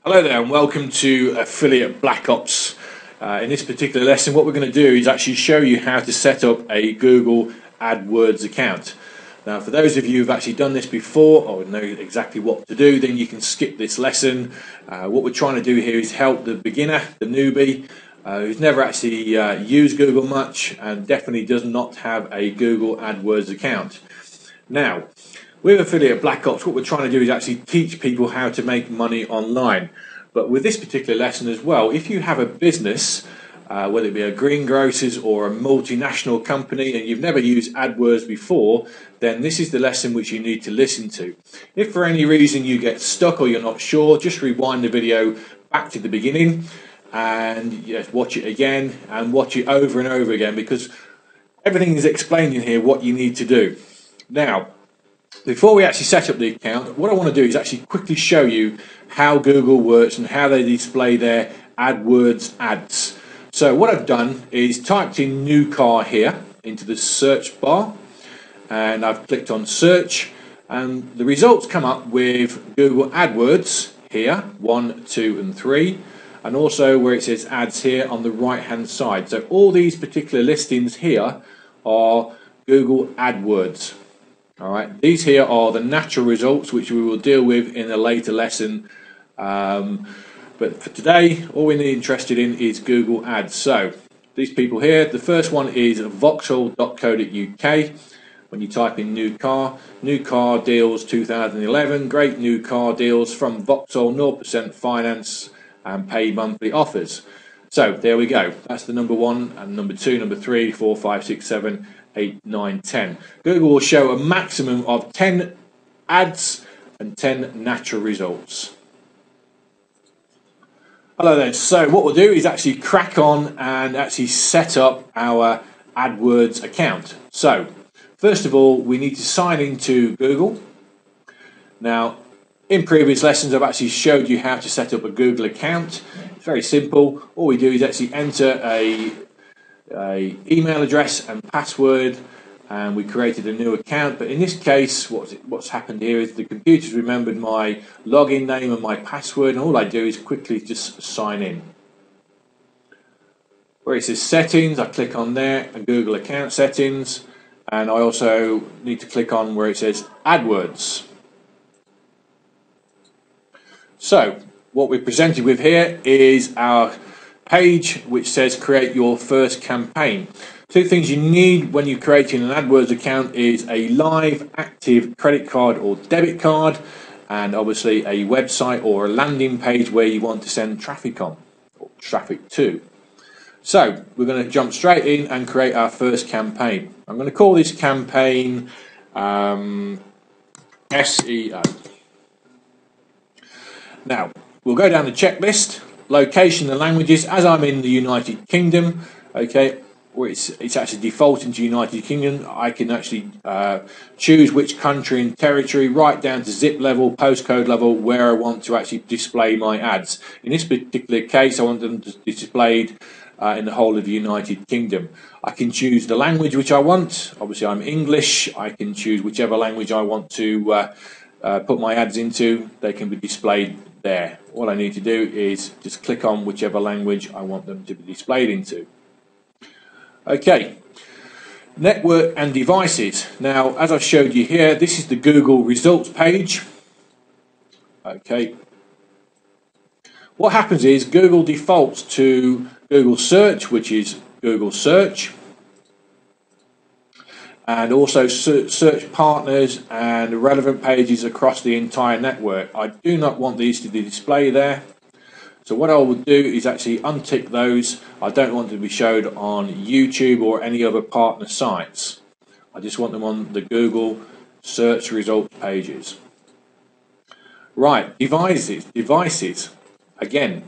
Hello there and welcome to Affiliate Black Ops. In this particular lesson what we're going to do is actually show you how to set up a Google AdWords account. Now for those of you who've actually done this before or know exactly what to do, then you can skip this lesson. What we're trying to do here is help the beginner, the newbie, who's never actually used Google much and definitely does not have a Google AdWords account. Now with Affiliate Black Ops, what we're trying to do is actually teach people how to make money online. But with this particular lesson as well, if you have a business, whether it be a greengrocers or a multinational company, and you've never used AdWords before, then this is the lesson which you need to listen to. If for any reason you get stuck or you're not sure, just rewind the video back to the beginning and watch it again and watch it over and over again, because everything is explained in here what you need to do. Now, before we actually set up the account, what I want to do is actually quickly show you how Google works and how they display their AdWords ads. So what I've done is typed in new car here into the search bar, and I've clicked on search, and the results come up with Google AdWords here, 1, 2 and 3, and also where it says ads here on the right hand side. So all these particular listings here are Google AdWords. Alright, these here are the natural results which we will deal with in a later lesson, but for today all we're interested in is Google Ads. So these people here, the first one is vauxhall.co.uk. When you type in new car deals 2011, great new car deals from Vauxhall, 0% finance and pay monthly offers. So there we go, that's the number 1 and number 2, number 3, 4, 5, 6, 7, 8, 9, 10. Google will show a maximum of 10 ads and 10 natural results. Hello there. So what we'll do is actually crack on and actually set up our AdWords account. So first of all, we need to sign into Google. Now in previous lessons I've actually showed you how to set up a Google account. It's very simple. All we do is actually enter a email address and password, and we created a new account. But in this case what's happened here is the computer's remembered my login name and my password, and all I do is quickly just sign in. Where it says settings, I click on there and Google account settings, and I also need to click on where it says AdWords. So what we're presented with here is our page which says create your first campaign. Two things you need when you're creating an AdWords account is a live active credit card or debit card, and obviously a website or a landing page where you want to send traffic on or traffic to. So we're going to jump straight in and create our first campaign. I'm going to call this campaign SEO. Now we'll go down the checklist. Location and languages, as I'm in the United Kingdom, okay, where it's actually defaulting to United Kingdom, I can actually choose which country and territory, right down to zip level, postcode level, where I want to actually display my ads. In this particular case I want them to be displayed in the whole of the United Kingdom. I can choose the language which I want. Obviously I'm English. I can choose whichever language I want to put my ads into. They can be displayed there. All I need to do is just click on whichever language I want them to be displayed into. Okay, network and devices. Now as I've showed you here, this is the Google results page. Okay, what happens is Google defaults to Google search, which is Google search, and also search partners and relevant pages across the entire network. I do not want these to be displayed there, so what I will do is actually untick those. I don't want them to be showed on YouTube or any other partner sites. I just want them on the Google search results pages. Right, devices. Again,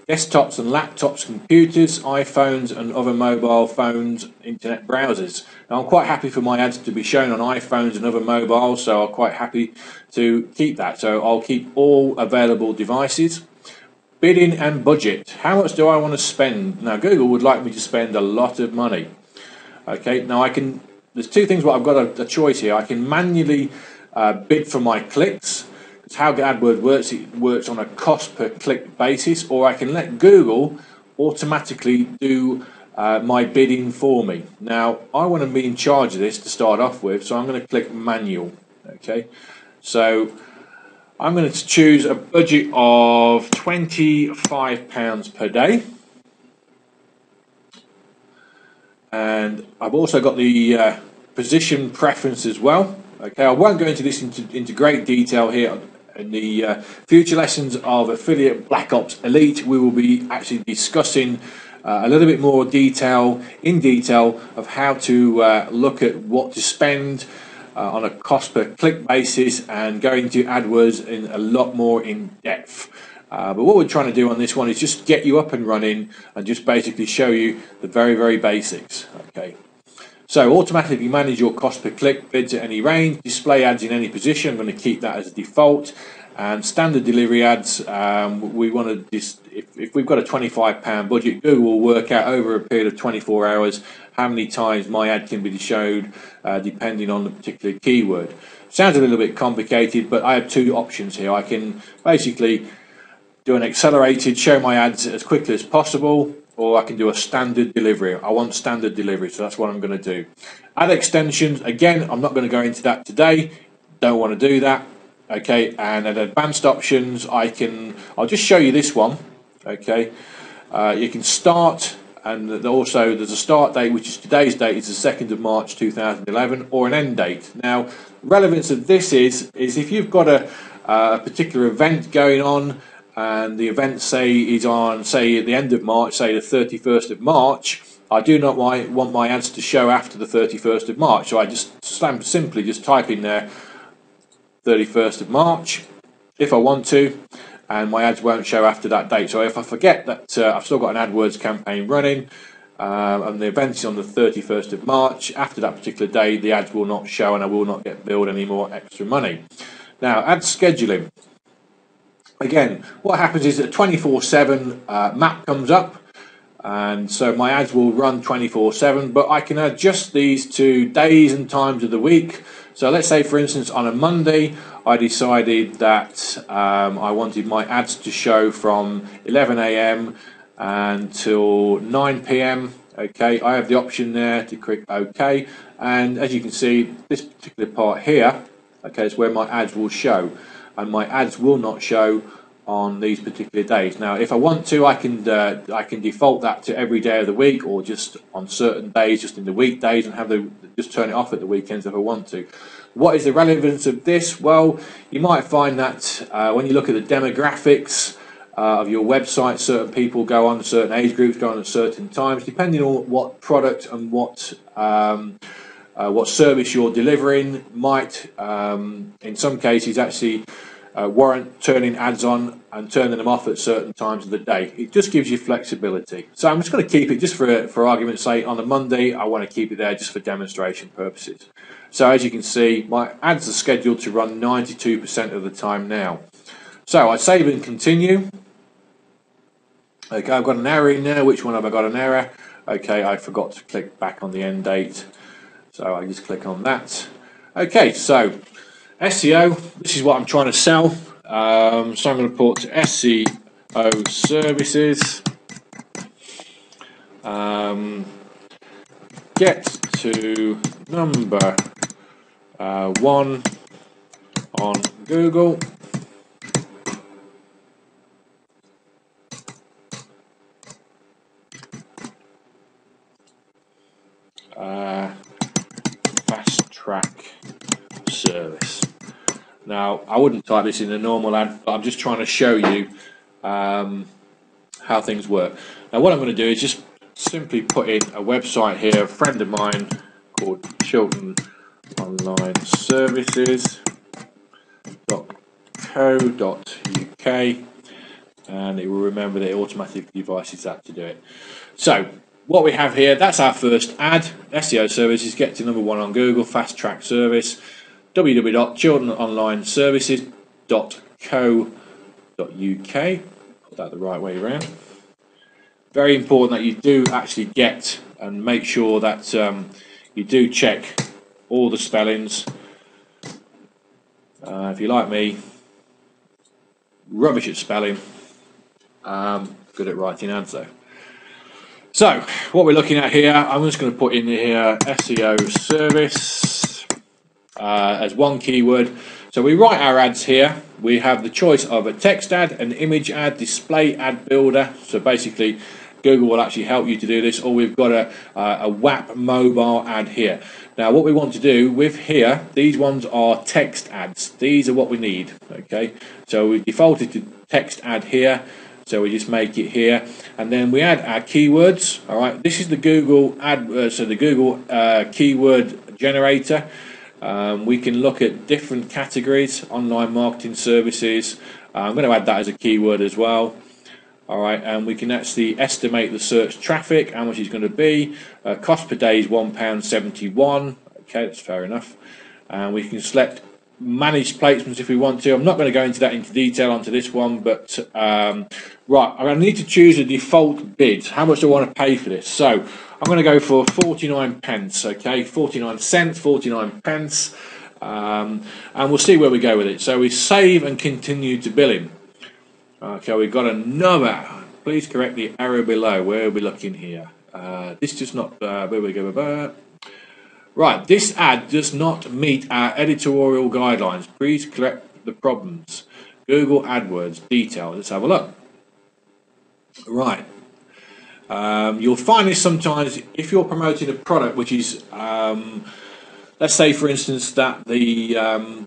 desktops and laptops, computers, iPhones and other mobile phones, internet browsers. Now I'm quite happy for my ads to be shown on iPhones and other mobiles, so I'm quite happy to keep that. So I'll keep all available devices. Bidding and budget. How much do I want to spend? Now Google would like me to spend a lot of money. Okay, now there's two things where I've got a choice here. I can manually bid for my clicks. how AdWords works, it works on a cost per click basis, or I can let Google automatically do my bidding for me. Now I want to be in charge of this to start off with, so I'm going to click manual. Okay, so I'm going to choose a budget of £25 per day, and I've also got the position preference as well. Okay, I won't go into this into great detail here. In the future lessons of Affiliate Black Ops Elite, we will be actually discussing a little bit more detail of how to look at what to spend on a cost per click basis, and go into AdWords in a lot more in depth. But what we're trying to do on this one is just get you up and running and just basically show you the very basics. Okay. So automatically manage your cost per click, bids at any range, display ads in any position. I'm going to keep that as a default. And standard delivery ads, we want to just, if we've got a £25 budget, Google will work out over a period of 24 hours how many times my ad can be showed depending on the particular keyword. Sounds a little bit complicated, but I have two options here. I can basically do an accelerated, show my ads as quickly as possible, or I can do a standard delivery. I want standard delivery, so that's what I'm going to do. Ad extensions, again, I'm not going to go into that today. Don't want to do that. Okay, and at advanced options, I'll just show you this one. Okay, you can start, and also there's a start date, which is today's date, is the 2nd of March 2011, or an end date. Now, relevance of this is if you've got a particular event going on, and the event, say, is on, say, at the end of March, say the 31st of March, I do not want my ads to show after the 31st of March, so I just simply just type in there 31st of March if I want to, and my ads won't show after that date. So if I forget that I've still got an AdWords campaign running and the event is on the 31st of March, after that particular day the ads will not show and I will not get billed any more extra money. Now, ad scheduling. Again, what happens is that 24/7 map comes up, and so my ads will run 24/7, but I can adjust these to days and times of the week. So let's say, for instance, on a Monday, I decided that I wanted my ads to show from 11 AM until 9 PM. Okay, I have the option there to click OK, and as you can see, this particular part here, okay, is where my ads will show, and my ads will not show on these particular days. Now, if I want to, I can default that to every day of the week, or just on certain days, just in the weekdays, and just turn it off at the weekends if I want to. What is the relevance of this? Well, you might find that when you look at the demographics of your website, certain people go on, certain age groups go on at certain times, depending on what product and what service you're delivering might, in some cases, actually warrant turning ads on and turning them off at certain times of the day. It just gives you flexibility. So I'm just going to keep it, just for argument's sake, on a Monday. I want to keep it there just for demonstration purposes. So as you can see, my ads are scheduled to run 92% of the time now. So I save and continue. Okay, I've got an error in there. Which one have I got an error? Okay, I forgot to click back on the end date, so I just click on that. Okay, so SEO, this is what I'm trying to sell. So I'm going to put SEO services. Get to number 1 on Google. Fast track service. Now, I wouldn't type this in a normal ad, but I'm just trying to show you how things work. Now, what I'm going to do is just simply put in a website here, a friend of mine called Chilton Online Services.co.uk, and it will remember that it automatically devices that to do it. So what we have here, that's our first ad. SEO services, get to number 1 on Google, fast track service, www.childrenonlineservices.co.uk. Put that the right way around. Very important that you do actually get and make sure that you do check all the spellings. If you're like me, rubbish at spelling, good at writing ads though. So what we're looking at here, I'm just going to put in here SEO service as one keyword. So we write our ads here. We have the choice of a text ad, an image ad, display ad builder. So basically Google will actually help you to do this, or we've got a WAP mobile ad here. Now what we want to do with here, these ones are text ads. These are what we need, okay? So we defaulted to text ad here, so we just make it here, and then we add our keywords. All right, this is the Google the Google keyword generator. We can look at different categories, online marketing services. I'm going to add that as a keyword as well. All right, and we can actually estimate the search traffic, how much it's going to be. Cost per day is £1.71. Okay, that's fair enough. And we can select managed placements if we want to. I'm not going to go into that into detail onto this one, but right, I need to choose a default bid. How much do I want to pay for this? So I'm going to go for 49 pence. Okay, 49 cents, 49 pence, and we'll see where we go with it. So we save and continue to billing. Okay, we've got another. Please correct the error below. Where are we looking here? This does not. Where we go? Right, this ad does not meet our editorial guidelines. Please correct the problems. Google AdWords details. Let's have a look. Right. You'll find this sometimes if you're promoting a product which is, let's say for instance that the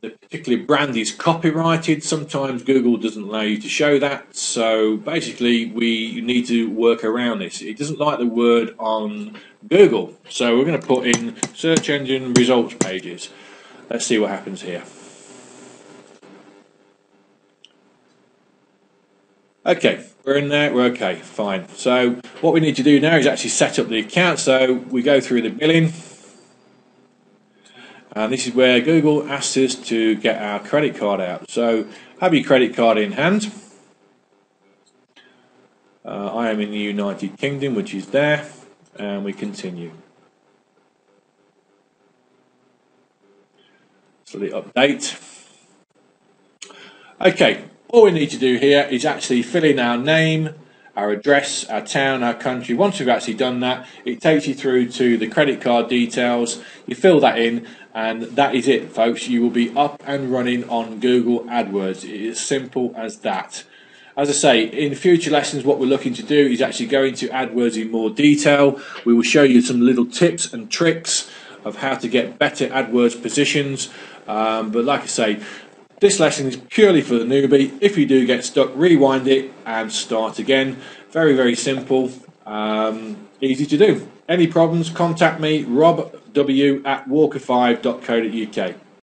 particular brand is copyrighted. Sometimes Google doesn't allow you to show that. So basically we need to work around this. It doesn't like the word on Google. So we're going to put in search engine results pages. Let's see what happens here. Okay, we're in there, we're okay, fine. So what we need to do now is actually set up the account. So we go through the billing. And this is where Google asks us to get our credit card out. So have your credit card in hand. I am in the United Kingdom, which is there. And we continue. So the update. Okay, all we need to do here is actually fill in our name, our address, our town, our country. Once we've actually done that, it takes you through to the credit card details. You fill that in, and that is it, folks. You will be up and running on Google AdWords. It is simple as that. As I say, in future lessons, what we're looking to do is actually go into AdWords in more detail. We will show you some little tips and tricks of how to get better AdWords positions. But like I say, this lesson is purely for the newbie. If you do get stuck, rewind it and start again. Very, very simple, easy to do. Any problems, contact me, robw@walker5.co.uk.